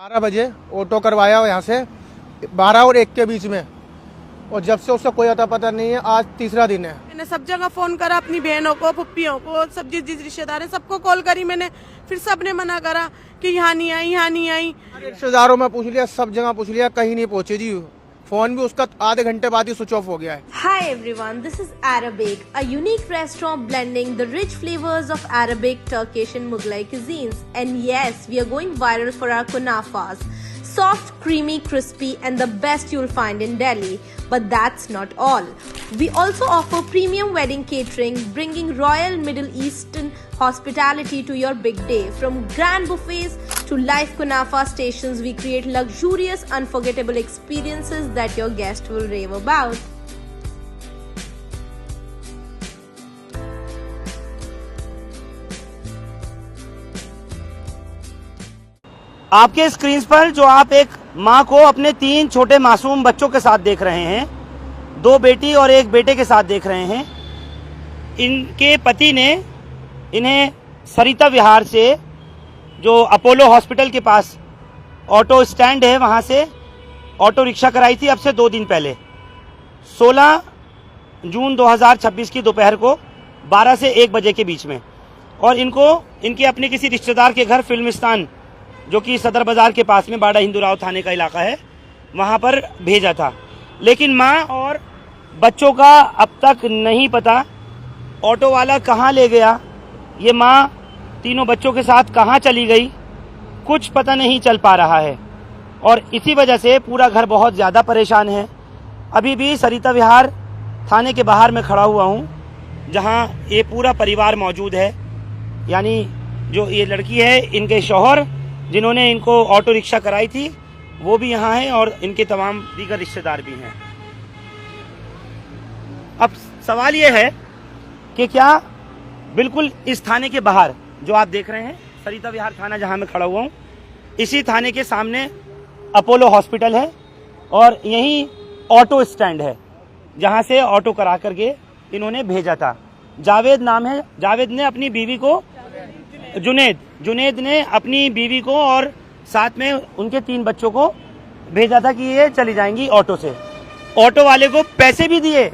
12 बजे ऑटो करवाया यहाँ से 12 और 1 के बीच में, और जब से उसका कोई अता पता नहीं है। आज तीसरा दिन है। मैंने सब जगह फोन करा, अपनी बहनों को, फुप्पियों को, सब जिस रिश्तेदार हैं सबको कॉल करी मैंने, फिर सबने मना करा कि यहाँ नहीं आई, यहाँ नहीं आई। रिश्तेदारों में पूछ लिया, सब जगह पूछ लिया, कहीं नहीं पहुंचे जी। फोन भी उसका आधे घंटे बाद ही स्विच ऑफ हो गया है। Hi everyone, this is Arabic, a unique restaurant blending the rich flavors of Arabic, Turkish and Mughlai cuisines. And yes, we are going viral for our kunafas. Soft, creamy, crispy and the best you'll find in Delhi. But that's not all. We also offer premium wedding catering, bringing royal Middle Eastern hospitality to your big day. From grand buffets to live kunafa stations, we create luxurious, unforgettable experiences that your guests will rave about. आपके screen पर जो आप एक माँ को अपने 3 छोटे मासूम बच्चों के साथ देख रहे हैं, 2 बेटी और 1 बेटे के साथ देख रहे हैं, इनके पति ने इन्हें सरिता विहार से, जो अपोलो हॉस्पिटल के पास ऑटो स्टैंड है, वहाँ से ऑटो रिक्शा कराई थी अब से 2 दिन पहले, 16 जून 2026 की दोपहर को 12 से 1 बजे के बीच में। और इनको इनके अपने किसी रिश्तेदार के घर फिल्मिस्तान, जो कि सदर बाजार के पास में बाड़ा हिंदूराव थाने का इलाका है, वहाँ पर भेजा था। लेकिन माँ और बच्चों का अब तक नहीं पता, ऑटो वाला कहाँ ले गया, ये माँ तीनों बच्चों के साथ कहाँ चली गई, कुछ पता नहीं चल पा रहा है। और इसी वजह से पूरा घर बहुत ज़्यादा परेशान है। अभी भी सरिता विहार थाने के बाहर में खड़ा हुआ हूँ, जहाँ ये पूरा परिवार मौजूद है। यानी जो ये लड़की है, इनके शौहर जिन्होंने इनको ऑटो रिक्शा कराई थी, वो भी यहाँ हैं और इनके तमाम दीगर रिश्तेदार भी हैं। अब सवाल ये है कि क्या बिल्कुल इस थाने के बाहर जो आप देख रहे हैं, सरिता विहार थाना जहाँ मैं खड़ा हुआ हूँ, इसी थाने के सामने अपोलो हॉस्पिटल है और यहीं ऑटो स्टैंड है, जहाँ से ऑटो करा करके इन्होंने भेजा था। जावेद नाम है। जावेद ने अपनी बीवी को, जुनेद ने अपनी बीवी को और साथ में उनके 3 बच्चों को भेजा था कि ये चली जाएंगी ऑटो से। ऑटो वाले को पैसे भी दिए,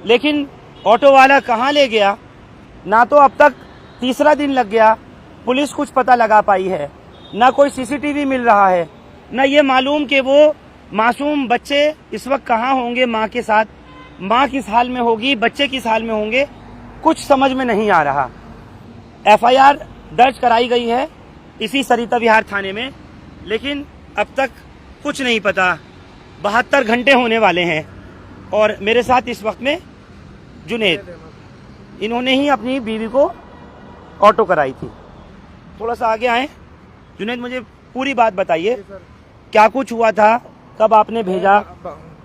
लेकिन ऑटो वाला कहाँ ले गया, ना तो अब तक तीसरा दिन लग गया, पुलिस कुछ पता लगा पाई है, ना कोई सीसीटीवी मिल रहा है, ना ये मालूम कि वो मासूम बच्चे इस वक्त कहाँ होंगे माँ के साथ, माँ किस हाल में होगी, बच्चे किस हाल में होंगे, कुछ समझ में नहीं आ रहा। FIR दर्ज कराई गई है इसी सरिता विहार थाने में, लेकिन अब तक कुछ नहीं पता। 72 घंटे होने वाले हैं और मेरे साथ इस वक्त में जुनेद, इन्होंने ही अपनी बीवी को ऑटो कराई थी। थोड़ा सा आगे आए। जुनेद, मुझे पूरी बात बताइए, क्या कुछ हुआ था, कब आपने भेजा?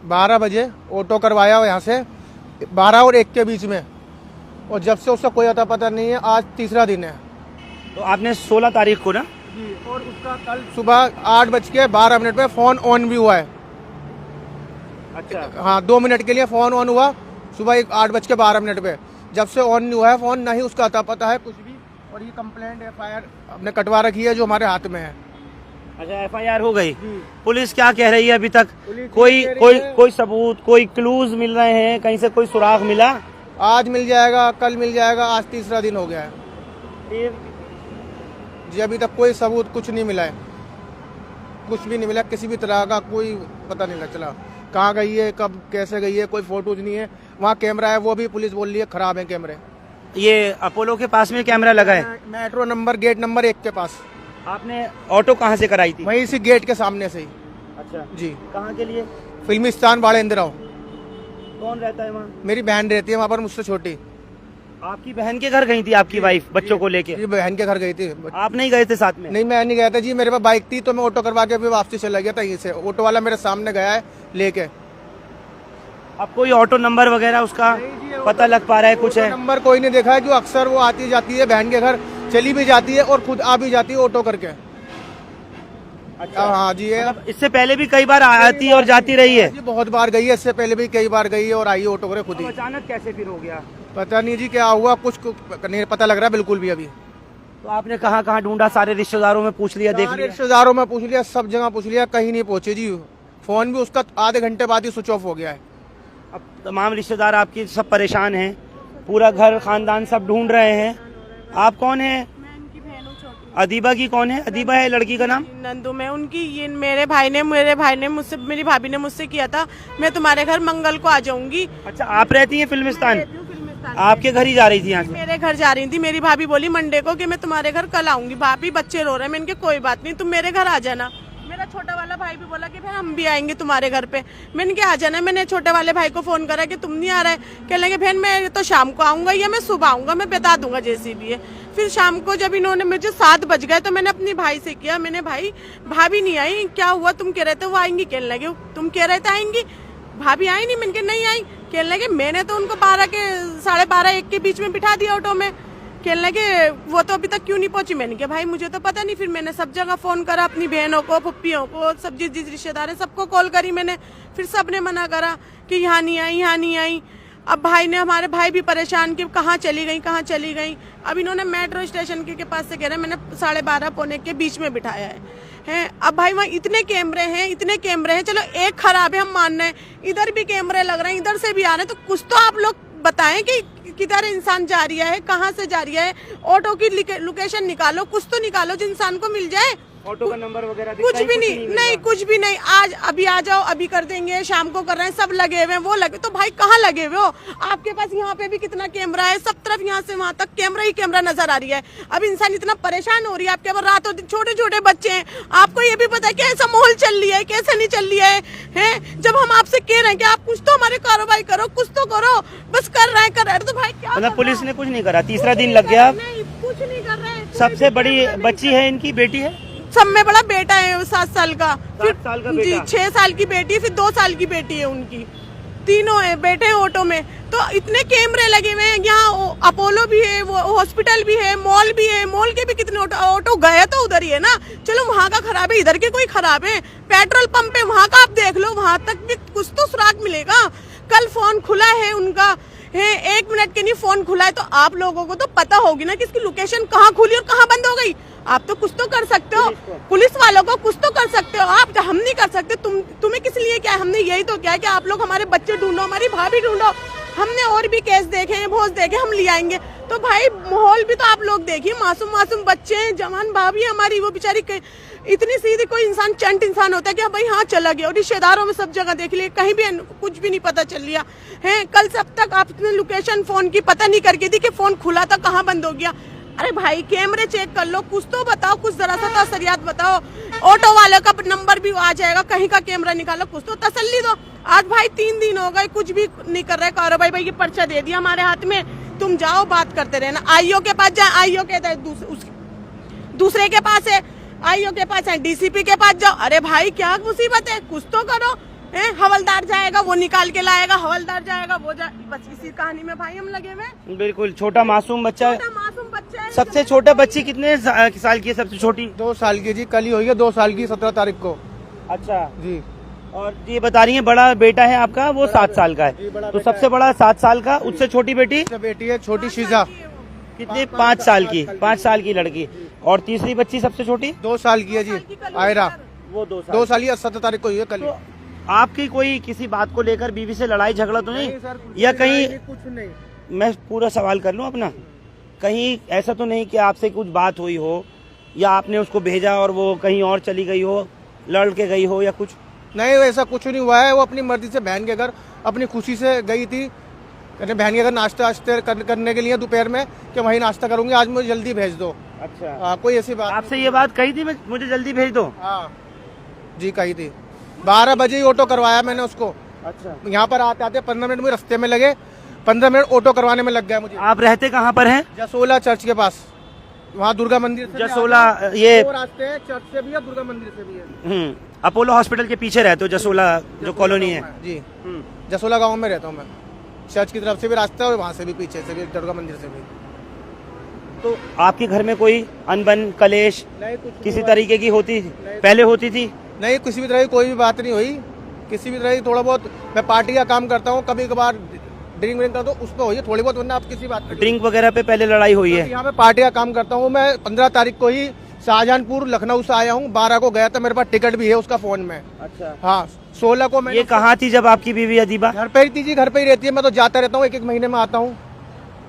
12 बजे ऑटो करवाया यहाँ से 12 और 1 के बीच में, और जब से उसका कोई अता पता नहीं है। आज तीसरा दिन है। तो आपने 16 तारीख को ना जी, और उसका कल सुबह 8:12 पे फोन ऑन भी हुआ है। अच्छा, हाँ, 2 मिनट के लिए फोन ऑन हुआ सुबह 8:12 पे। जब से ऑन नहीं हुआ है फोन, ना ही उसका अता पता है कुछ भी। और ये कंप्लेंट FIR हमने कटवा रखी है, जो हमारे हाथ में है। अच्छा, FIR हो गई। पुलिस क्या कह रही है अभी तक? पुलिस कोई सबूत, कोई क्लूज मिल रहे हैं, कहीं से कोई सुराग मिला? आज मिल जाएगा, कल मिल जाएगा, आज तीसरा दिन हो गया है जी। अभी तक कोई सबूत कुछ नहीं मिला है, कुछ भी नहीं मिला, किसी भी तरह का कोई पता नहीं चला कहाँ गई है, कब कैसे गई है, कोई फोटोज नहीं है। वहाँ कैमरा है, वो भी पुलिस बोल रही है खराब है कैमरे। ये अपोलो के पास में कैमरा लगा है? मेट्रो नंबर, गेट नंबर 1 के पास। आपने ऑटो कहाँ से कराई थी? वहीं इसी गेट के सामने से ही। अच्छा जी। कहाँ के लिए? फिल्मिस्तान बाड़ा इंदिराव। कौन रहता है वहाँ? मेरी बहन रहती है वहाँ पर, मुझसे छोटी। आपकी बहन के घर गई थी आपकी वाइफ बच्चों को लेके? जी, बहन के घर गई थी। आप नहीं गए थे साथ में? नहीं, मैं नहीं गया था जी, मेरे पास बाइक थी तो मैं ऑटो करवा के फिर वापसी चला गया था। यहीं से ऑटो वाला मेरे सामने गया है लेके। अब कोई ऑटो नंबर वगैरह उसका पता लग पा रहा है कुछ है? नंबर कोई नहीं देखा है, क्यों अक्सर वो आती जाती है बहन के घर, चली भी जाती है और खुद आ भी जाती है ऑटो करके। अच्छा, हाँ जी। मतलब इससे पहले भी कई बार आती और जाती रही है? जी, बहुत बार गई है, इससे पहले भी कई बार गई है और आई है ऑटो करे खुद ही। अचानक कैसे फिर हो गया? पता नहीं जी क्या हुआ, कुछ नहीं पता लग रहा बिल्कुल भी अभी। तो आपने कहाँ कहाँ ढूंढा? सारे रिश्तेदारों में पूछ लिया, देख सारे लिया? रिश्तेदारों में पूछ लिया, सब जगह पूछ लिया, कहीं नहीं पहुंचे जी। फोन भी उसका आधे घंटे बाद ही स्विच ऑफ हो गया है। अब तमाम रिश्तेदार आपकी सब परेशान हैं, पूरा घर खानदान सब ढूंढ रहे हैं। आप कौन है? मैं इनकी बहन हूँ छोटी। अदीबा की कौन है? अदीबा है लड़की का नाम? नंदू। मैं उनकी, ये मेरे भाई ने मुझसे, मेरी भाभी ने मुझसे किया था, मैं तुम्हारे घर मंगल को आ जाऊंगी। अच्छा, आप रहती हैं फिल्मिस्तान? आपके घर ही जा रही थी यहाँ से? मेरे घर जा रही थी। मेरी भाभी बोली मंडे को कि मैं तुम्हारे घर कल आऊंगी। भाभी बच्चे रो रहे हैं। मैंने कहा कोई बात नहीं, तुम मेरे घर आ जाना। मेरा छोटा वाला भाई भी बोला कि भाई हम भी आएंगे तुम्हारे घर पे। मैंने कहा आ जाना। मैंने छोटे वाले भाई को फोन करा कि तुम नहीं आ रहे। कहने लगे बहन मैं तो शाम को आऊंगा या मैं सुबह आऊंगा, मैं बता दूंगा जैसी भी है। फिर शाम को जब इन्होंने, मुझे 7 बज गए तो मैंने अपने भाई से किया, मैंने भाई भाभी नहीं आई, क्या हुआ? तुम कह रहे थे वो आएंगी। कहने लगे तुम कह रहे थे आएंगी, भाभी आई नहीं। मैंने कहा नहीं आई। कहने लगे मैंने तो उनको 12 के 12:30 1 के बीच में बिठा दिया ऑटो में। कहने लगे वो तो अभी तक क्यों नहीं पहुंची। मैंने कहा भाई मुझे तो पता नहीं। फिर मैंने सब जगह फोन करा, अपनी बहनों को, फुप्पियों को, सब जिस रिश्तेदार है सबको कॉल करी मैंने। फिर सबने मना करा कि यहाँ नहीं आई, यहाँ नहीं आई। अब भाई ने, हमारे भाई भी परेशान कि कहाँ चली गई, कहाँ चली गई। अब इन्होंने मेट्रो स्टेशन के पास से कह रहे मैंने 12:30 पौने के बीच में बिठाया है। अब भाई वहाँ इतने कैमरे हैं, चलो एक खराब है हम मान रहे हैं, इधर भी कैमरे लग रहे हैं, इधर से भी आ रहे हैं, तो कुछ तो आप लोग बताएं कि किधर इंसान जा रही है, कहाँ से जा रही है। ऑटो की लोकेशन निकालो, कुछ तो निकालो जो इंसान को मिल जाए। ऑटो का नंबर वगैरह कुछ भी नहीं, कुछ भी नहीं। आज अभी आ जाओ, अभी कर देंगे, शाम को कर रहे हैं, सब लगे हुए हैं, वो लगे। तो भाई कहाँ लगे हुए हो? आपके पास यहाँ पे भी कितना कैमरा है, सब तरफ यहाँ से वहां तक कैमरा ही कैमरा नजर आ रही है। अब इंसान इतना परेशान हो रही है। आपके पास रातों दिन छोटे छोटे बच्चे हैं, आपको ये भी पता है कैसा माहौल चल रही है, कैसे नहीं चल रही है। जब हम आपसे कह रहे हैं कि आप कुछ तो हमारे कार्रवाई करो, कुछ तो करो, बस कर रहे हैं। तो भाई क्या, मतलब पुलिस ने कुछ नहीं करा? तीसरा दिन लग गया, कुछ नहीं कर रहे हैं। सबसे बड़ी बच्ची है इनकी, बेटी है? सब में बड़ा बेटा है 7 साल का, 7 साल का बेटा? जी 6 साल की बेटी है, फिर 2 साल की बेटी है उनकी। तीनों है बेटे ऑटो में। तो इतने कैमरे लगे हुए हैं यहाँ। अपोलो भी है, वो हॉस्पिटल भी है, मॉल भी है। मॉल के भी कितने ऑटो गए तो उधर ही है ना। चलो वहाँ का खराब है, इधर के कोई खराब है। पेट्रोल पंप है, वहाँ का आप देख लो, वहाँ तक भी कुछ तो सुराग मिलेगा। कल फोन खुला है उनका, है 1 मिनट के नहीं फोन खुला है। तो आप लोगों को तो पता होगी ना कि इसकी लोकेशन कहाँ खुली और कहाँ बंद हो गई। आप तो कुछ तो कर सकते हो, पुलिस वालों को कुछ तो कर सकते हो आप, हम नहीं कर सकते। तुम्हें किस लिए क्या है? हमने यही तो क्या है कि आप लोग हमारे बच्चे ढूंढो, हमारी भाभी ढूंढो। हमने और भी केस देखे हैं, भोज देखे, हम ले आएंगे। तो भाई माहौल भी तो आप लोग देखिए, मासूम मासूम बच्चे हैं, जवान भाभी हमारी, वो बेचारी इतनी सीधी। कोई इंसान चंट इंसान होता है कि भाई हाँ चला गया। और रिश्तेदारों में सब जगह देख लिया, कहीं भी कुछ भी नहीं पता चल लिया है। कल सब तक आपने लोकेशन फोन की पता नहीं करके दी कि फोन खुला था, कहाँ बंद हो गया। अरे भाई कैमरे चेक कर लो, कुछ तो बताओ, कुछ जरा सा तसरियात बताओ। ऑटो वाले का नंबर भी आ जाएगा, कहीं का कैमरा निकालो, कुछ तो तसल्ली दो। आज भाई 3 दिन हो गए, कुछ भी नहीं कर रहे कार्रवाई। भाई ये पर्चा दे दिया हमारे हाथ में, तुम जाओ बात करते रहना। आईओ के पास जाए, आईओ के दूसरे के पास है, आईओ के पास है, डीसीपी के पास जाओ। अरे भाई क्या मुसीबत है, कुछ तो करो। हवलदार जाएगा, वो निकाल के लाएगा, हवलदार जाएगा, वो बस इसी कहानी में भाई हम लगे हुए। बिल्कुल छोटा मासूम बच्चा है। है। सबसे छोटा बच्ची कितने साल की है? सबसे छोटी 2 साल की जी, कल ही हुई है 2 साल की, 17 तारीख को। अच्छा जी। और ये बता रही है बड़ा बेटा है आपका, वो 7 साल का है। तो सबसे बड़ा 7 साल का, उससे छोटी बेटी? बेटी है छोटी शीजा। कितनी? 5 साल की, 5 साल की लड़की। और तीसरी बच्ची सबसे छोटी 2 साल की है जी, आयरा। वो 2 साल की 17 तारीख को हुई है कल। तो आपकी कोई किसी बात को लेकर बीवी से लड़ाई झगड़ा तो नहीं सर, या कहीं? कुछ नहीं। मैं पूरा सवाल कर लूं अपना, कहीं ऐसा तो नहीं कि आपसे कुछ बात हुई हो या आपने उसको भेजा और वो कहीं और चली गई हो, लड़ के गई हो या कुछ? नहीं वैसा कुछ नहीं हुआ है। वो अपनी मर्जी से बहन के घर अपनी खुशी से गई थी, बहन के घर नाश्ता करने के लिए दोपहर में, कि वहीं नाश्ता करूंगी, आज मुझे जल्दी भेज दो। अच्छा। कोई ऐसी बात आपसे ये बात कही थी मुझे जल्दी भेज दो? हाँ जी कही थी। 12 बजे ही ऑटो करवाया मैंने उसको। अच्छा। यहाँ पर आते आते 15 मिनट मुझे रास्ते में लगे, 15 मिनट ऑटो करवाने में लग गया मुझे। आप रहते कहाँ पर हैं? जसोला चर्च के पास, वहाँ दुर्गा मंदिर से जसोला, ये 2 रास्ते हैं, चर्च से भी है, दुर्गा मंदिर से भी है। अपोलो हॉस्पिटल के पीछे रहते हो, जसोला जो कॉलोनी है जी। जसोला गांव में रहता हूँ मैं। चर्च की तरफ से भी रास्ता है और वहाँ से भी, पीछे से भी, दुर्गा मंदिर से भी। तो आपके घर में कोई अनबन कलेश नहीं, कुछ किसी तरीके की होती पहले होती थी? नहीं, किसी भी तरह की कोई भी बात नहीं हुई। किसी भी तरह की, थोड़ा बहुत मैं पार्टी का काम करता हूँ, कभी कभार ड्रिंक व्रिंक का तो उस पर हुई है थोड़ी बहुत, वरना आप किसी बात पे ड्रिंक वगैरह पे पहले लड़ाई हुई है? यहाँ पे पार्टी का काम करता हूँ मैं। 15 तारीख को ही शाहजहानपुर लखनऊ से आया हूँ, 12 को गया था, मेरे पास टिकट भी है उसका फोन में। अच्छा। हाँ 16 को मैं ये कहाँ थी जब आपकी बीवी अदीबा? घर पे ही थी जी, घर पे ही रहती है। मैं तो जाता रहता हूँ, एक महीने में आता हूँ।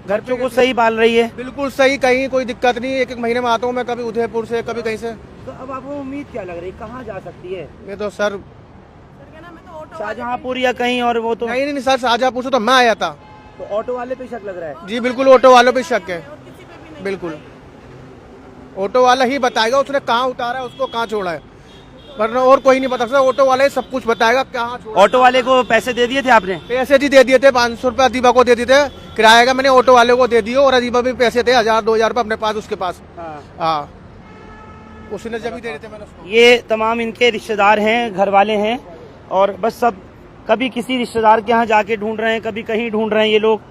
बच्चों को सही पाल रही है? बिल्कुल सही, कहीं कोई दिक्कत नहीं। एक महीने में आता हूँ मैं, कभी उदयपुर से कभी कहीं से। तो अब आपको उम्मीद क्या लग रही, कहाँ जा सकती है? मैं तो सर शाहजहांपुर या कहीं और? वो तो नहीं सर, शाहजहांपुर से तो मैं आया था। तो ऑटो वाले पे शक लग रहा है? जी बिल्कुल, ऑटो वालों पे शक है। बिल्कुल ऑटो वाला ही बताएगा उसने कहाँ उतारा है, उसको कहाँ छोड़ा है, वरना और कोई नहीं बता सकता। ऑटो वाला ही सब कुछ बताएगा कहाँ छोड़ा। ऑटो वाले को पैसे दे दिए थे आपने? पैसे जी दे दिए थे, 500 रुपये अदीबा को दे दिए थे किराया का, मैंने ऑटो वाले को दे दिए। और अदीबा भी पैसे थे 1000-2000 रुपये अपने पास, उसके पास। हाँ उसने जब भी दे रहे थे मैंने उसको। ये तमाम इनके रिश्तेदार हैं, घर वाले हैं, और बस सब कभी किसी रिश्तेदार के यहाँ जाके ढूंढ रहे हैं, कभी कहीं ढूंढ रहे हैं ये लोग,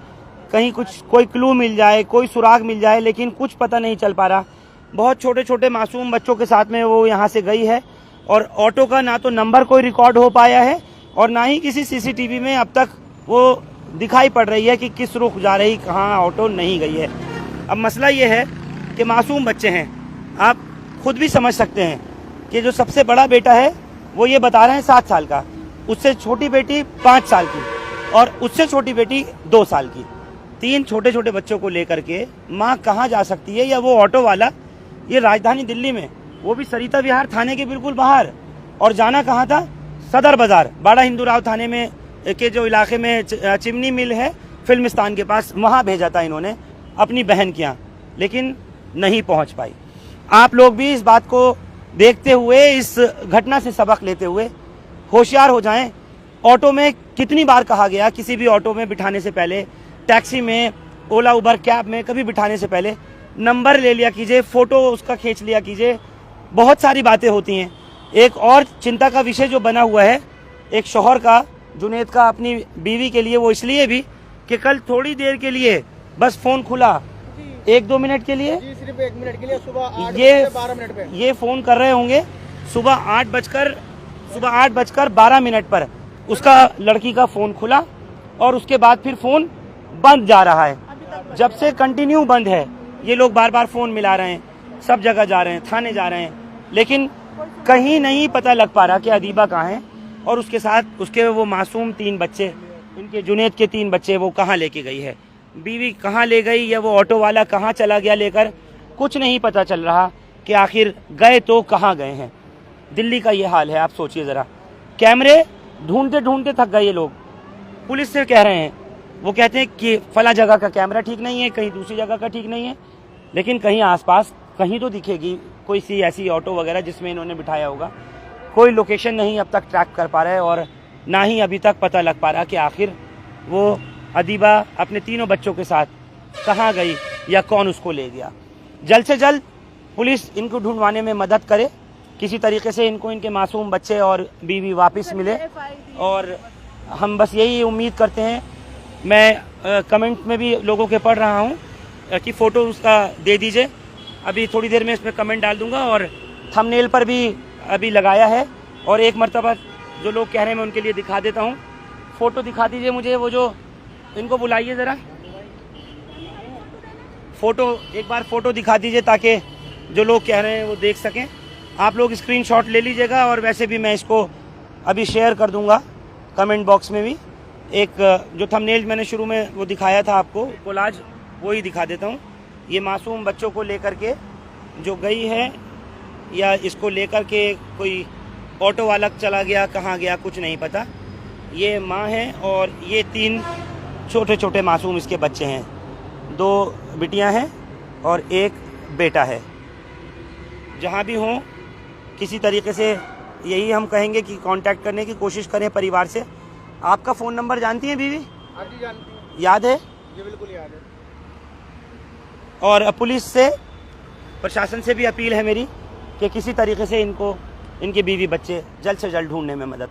कहीं कुछ कोई क्लू मिल जाए, कोई सुराग मिल जाए, लेकिन कुछ पता नहीं चल पा रहा। बहुत छोटे छोटे मासूम बच्चों के साथ में वो यहाँ से गई है, और ऑटो का ना तो नंबर कोई रिकॉर्ड हो पाया है और ना ही किसी सीसीटीवी में अब तक वो दिखाई पड़ रही है कि किस रुख जा रही, कहाँ ऑटो नहीं गई है। अब मसला ये है कि मासूम बच्चे हैं, आप खुद भी समझ सकते हैं कि जो सबसे बड़ा बेटा है वो ये बता रहे हैं 7 साल का, उससे छोटी बेटी 5 साल की, और उससे छोटी बेटी 2 साल की। 3 छोटे छोटे बच्चों को लेकर के माँ कहाँ जा सकती है? या वो ऑटो वाला, ये राजधानी दिल्ली में, वो भी सरिता विहार थाने के बिल्कुल बाहर, और जाना कहाँ था? सदर बाजार, बाड़ा हिंदू राव थाने में के जो इलाके में चिमनी मिल है फिल्मिस्तान के पास, वहाँ भेजा था इन्होंने अपनी बहन के यहाँ, लेकिन नहीं पहुँच पाई। आप लोग भी इस बात को देखते हुए, इस घटना से सबक लेते हुए होशियार हो जाएं। ऑटो में कितनी बार कहा गया, किसी भी ऑटो में बिठाने से पहले, टैक्सी में, ओला उबर कैब में कभी बिठाने से पहले नंबर ले लिया कीजिए, फोटो उसका खींच लिया कीजिए। बहुत सारी बातें होती हैं। एक और चिंता का विषय जो बना हुआ है एक शौहर का, जुनेद का, अपनी बीवी के लिए, वो इसलिए भी कि कल थोड़ी देर के लिए बस फोन खुला, 1-2 मिनट के लिए, सिर्फ 1 मिनट के लिए, सुबह 8 ये 12 मिनट पे ये फोन कर रहे होंगे सुबह 8:12 पर उसका लड़की का फोन खुला, और उसके बाद फिर फोन बंद जा रहा है। जब से कंटिन्यू बंद है, ये लोग बार बार फोन मिला रहे हैं, सब जगह जा रहे हैं, थाने जा रहे हैं, लेकिन कहीं नहीं पता लग पा रहा कि अदीबा कहाँ है, और उसके साथ उसके वो मासूम 3 बच्चे, इनके जुनेद के 3 बच्चे, वो कहाँ लेके गई है, बीवी कहाँ ले गई, या वो ऑटो वाला कहाँ चला गया लेकर, कुछ नहीं पता चल रहा कि आखिर गए तो कहाँ गए हैं। दिल्ली का ये हाल है, आप सोचिए ज़रा। कैमरे ढूंढते ढूंढते थक गए ये लोग, पुलिस से कह रहे हैं, वो कहते हैं कि फला जगह का कैमरा ठीक नहीं है, कहीं दूसरी जगह का ठीक नहीं है, लेकिन कहीं आसपास कहीं तो दिखेगी कोई सी ऐसी ऑटो वगैरह जिसमें इन्होंने बिठाया होगा। कोई लोकेशन नहीं अब तक ट्रैक कर पा रहा है, और ना ही अभी तक पता लग पा रहा कि आखिर वो अदीबा अपने 3 बच्चों के साथ कहाँ गई या कौन उसको ले गया। जल्द से जल्द पुलिस इनको ढूंढवाने में मदद करे, किसी तरीके से इनको, इनके मासूम बच्चे और बीवी वापस मिले, और हम बस यही उम्मीद करते हैं। मैं कमेंट में भी लोगों के पढ़ रहा हूँ कि फ़ोटो उसका दे दीजिए, अभी थोड़ी देर में इसमें कमेंट डाल दूंगा, और थंबनेल पर भी अभी लगाया है। और एक मरतबा जो लोग कह रहे हैं मैं उनके लिए दिखा देता हूँ, फ़ोटो दिखा दीजिए मुझे, वो जो, इनको बुलाइए ज़रा, फ़ोटो एक बार फ़ोटो दिखा दीजिए ताकि जो लोग कह रहे हैं वो देख सकें। आप लोग स्क्रीनशॉट ले लीजिएगा, और वैसे भी मैं इसको अभी शेयर कर दूंगा कमेंट बॉक्स में भी। एक जो थंबनेल मैंने शुरू में वो दिखाया था आपको कोलाज, वो ही दिखा देता हूँ। ये मासूम बच्चों को लेकर के जो गई है, या इसको लेकर के कोई ऑटो वाला चला गया, कहाँ गया कुछ नहीं पता। ये माँ है और ये 3 छोटे छोटे मासूम इसके बच्चे हैं, 2 बिटियाँ हैं और 1 बेटा है। जहाँ भी हों किसी तरीके से यही हम कहेंगे कि कांटेक्ट करने की कोशिश करें परिवार से। आपका फ़ोन नंबर जानती हैं बीवी? हाँ जी जानती हूँ। याद है? ये बिल्कुल याद है। और पुलिस से, प्रशासन से भी अपील है मेरी कि किसी तरीके से इनको, इनके बीवी बच्चे जल्द से जल्द ढूंढने में मदद